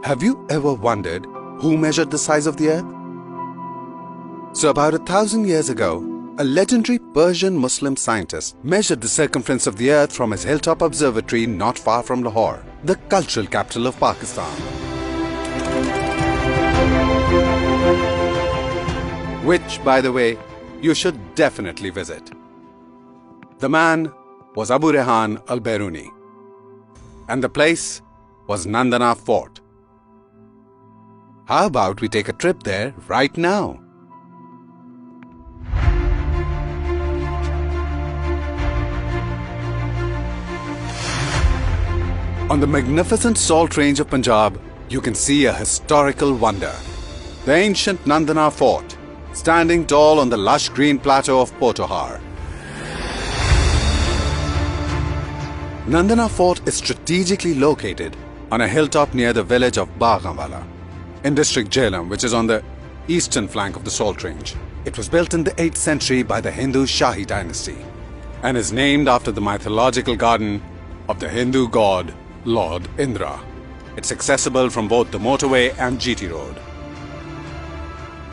Have you ever wondered who measured the size of the Earth? So about 1,000 years ago, a legendary Persian Muslim scientist measured the circumference of the Earth from his hilltop observatory not far from Lahore, the cultural capital of Pakistan. Which, by the way, you should definitely visit. The man was Abu Rehan al-Biruni, and the place was Nandana Fort. How about we take a trip there right now? On the magnificent salt range of Punjab, you can see a historical wonder. The ancient Nandana Fort, standing tall on the lush green plateau of Potohar. Nandana Fort is strategically located on a hilltop near the village of Baghanwala, in district Jhelum, which is on the eastern flank of the Salt Range. It was built in the 8th century by the Hindu Shahi dynasty and is named after the mythological garden of the Hindu god Lord Indra. It's accessible from both the motorway and GT Road.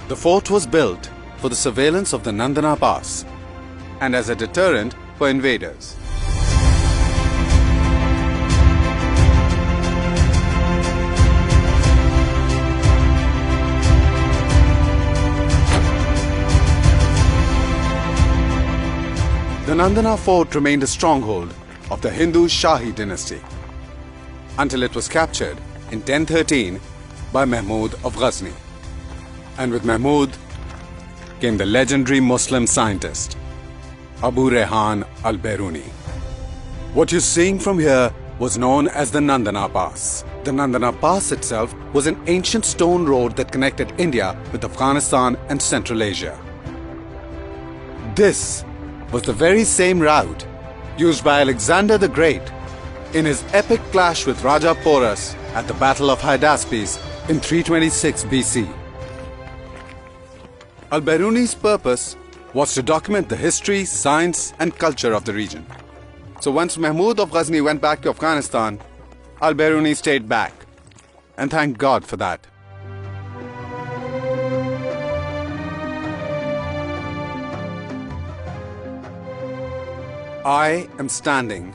The fort was built for the surveillance of the Nandana Pass and as a deterrent for invaders. The Nandana Fort remained a stronghold of the Hindu Shahi dynasty until it was captured in 1013 by Mahmud of Ghazni. And with Mahmud came the legendary Muslim scientist Abu Rehan al-Biruni. What you're seeing from here was known as the Nandana Pass. The Nandana Pass itself was an ancient stone road that connected India with Afghanistan and Central Asia. This was the very same route used by Alexander the Great in his epic clash with Raja Porus at the Battle of Hydaspes in 326 BC. Al-Biruni's purpose was to document the history, science and culture of the region. So once Mahmud of Ghazni went back to Afghanistan, Al-Biruni stayed back. And thank God for that. I am standing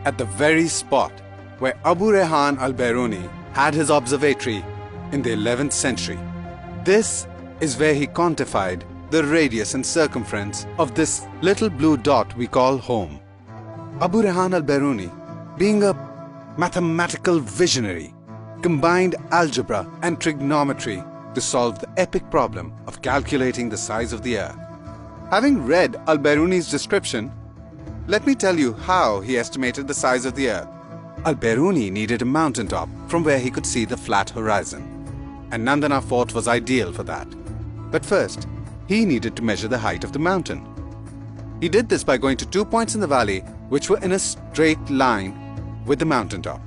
at the very spot where Abu Rehan al-Biruni had his observatory in the 11th century. This is where he quantified the radius and circumference of this little blue dot we call home. Abu Rehan al-Biruni, being a mathematical visionary, combined algebra and trigonometry to solve the epic problem of calculating the size of the Earth. Having read al-Biruni's description, let me tell you how he estimated the size of the Earth. Al-Biruni needed a mountaintop from where he could see the flat horizon, and Nandana Fort was ideal for that. But first, he needed to measure the height of the mountain. He did this by going to 2 points in the valley which were in a straight line with the mountaintop.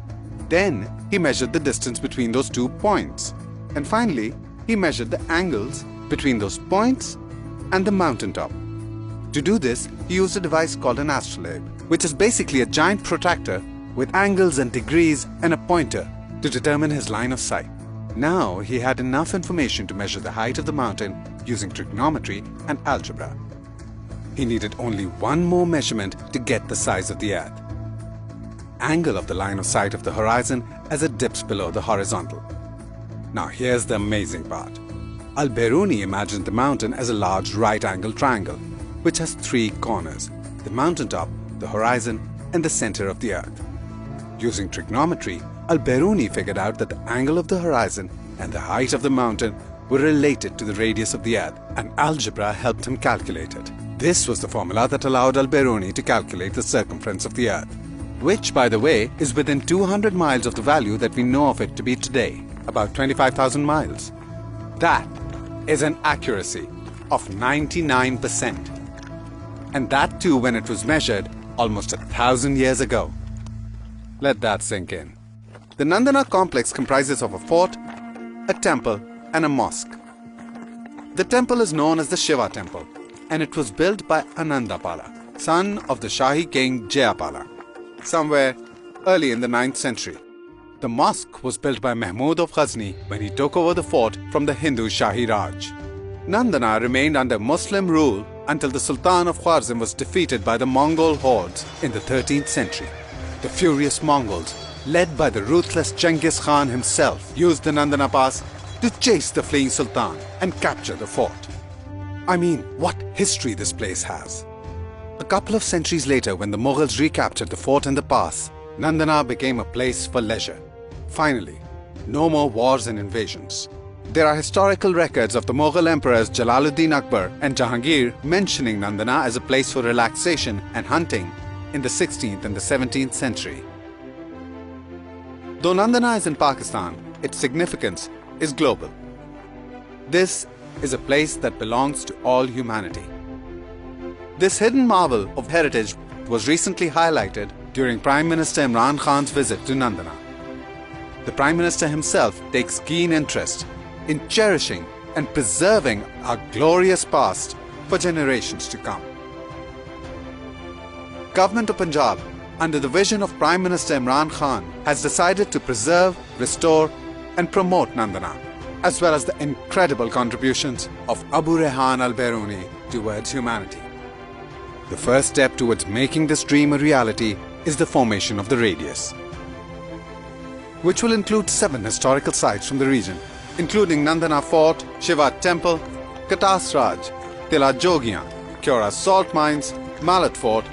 Then he measured the distance between those 2 points. And finally, he measured the angles between those points and the mountaintop. To do this, he used a device called an astrolabe, which is basically a giant protractor with angles and degrees and a pointer to determine his line of sight. Now he had enough information to measure the height of the mountain using trigonometry and algebra. He needed only one more measurement to get the size of the Earth. Angle of the line of sight of the horizon as it dips below the horizontal. Now here's the amazing part. Al-Biruni imagined the mountain as a large right-angled triangle, which has 3 corners: the mountaintop, the horizon, and the center of the Earth. Using trigonometry, Al-Biruni figured out that the angle of the horizon and the height of the mountain were related to the radius of the Earth, and algebra helped him calculate it. This was the formula that allowed Al-Biruni to calculate the circumference of the Earth, which, by the way, is within 200 miles of the value that we know of it to be today, about 25,000 miles. That is an accuracy of 99%. And that too when it was measured almost 1,000 years ago. Let that sink in. The Nandana complex comprises of a fort, a temple, and a mosque. The temple is known as the Shiva Temple, and it was built by Anandapala, son of the Shahi king Jayapala, somewhere early in the 9th century. The mosque was built by Mahmud of Ghazni when he took over the fort from the Hindu Shahi Raj. Nandana remained under Muslim rule until the Sultan of Khwarizm was defeated by the Mongol hordes in the 13th century. The furious Mongols, led by the ruthless Genghis Khan himself, used the Nandana Pass to chase the fleeing Sultan and capture the fort. I mean, what history this place has. A couple of centuries later, when the Mughals recaptured the fort and the pass, Nandana became a place for leisure. Finally, no more wars and invasions. There are historical records of the Mughal emperors Jalaluddin Akbar and Jahangir mentioning Nandana as a place for relaxation and hunting in the 16th and the 17th century. Though Nandana is in Pakistan, its significance is global. This is a place that belongs to all humanity. This hidden marvel of heritage was recently highlighted during Prime Minister Imran Khan's visit to Nandana. The Prime Minister himself takes keen interest in cherishing and preserving our glorious past for generations to come. Government of Punjab, under the vision of Prime Minister Imran Khan, has decided to preserve, restore and promote Nandana, as well as the incredible contributions of Abu Rehan al-Biruni towards humanity. The first step towards making this dream a reality is the formation of the Radius, which will include 7 historical sites from the region, including Nandana Fort, Shiva Temple, Katas Raj, Tila Jogiyan, Kyora Salt Mines, Malat Fort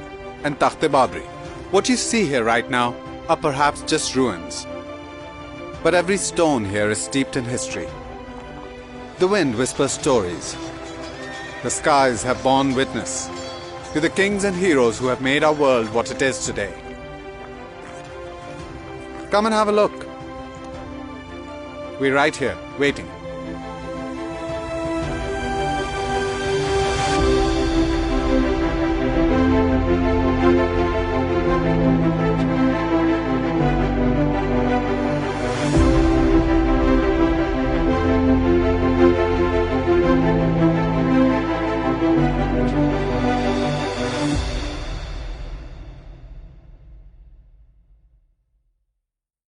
and Takht-e Babri. What you see here right now are perhaps just ruins, but every stone here is steeped in history. The wind whispers stories. The skies have borne witness to the kings and heroes who have made our world what it is today. Come and have a look. We're right here, waiting.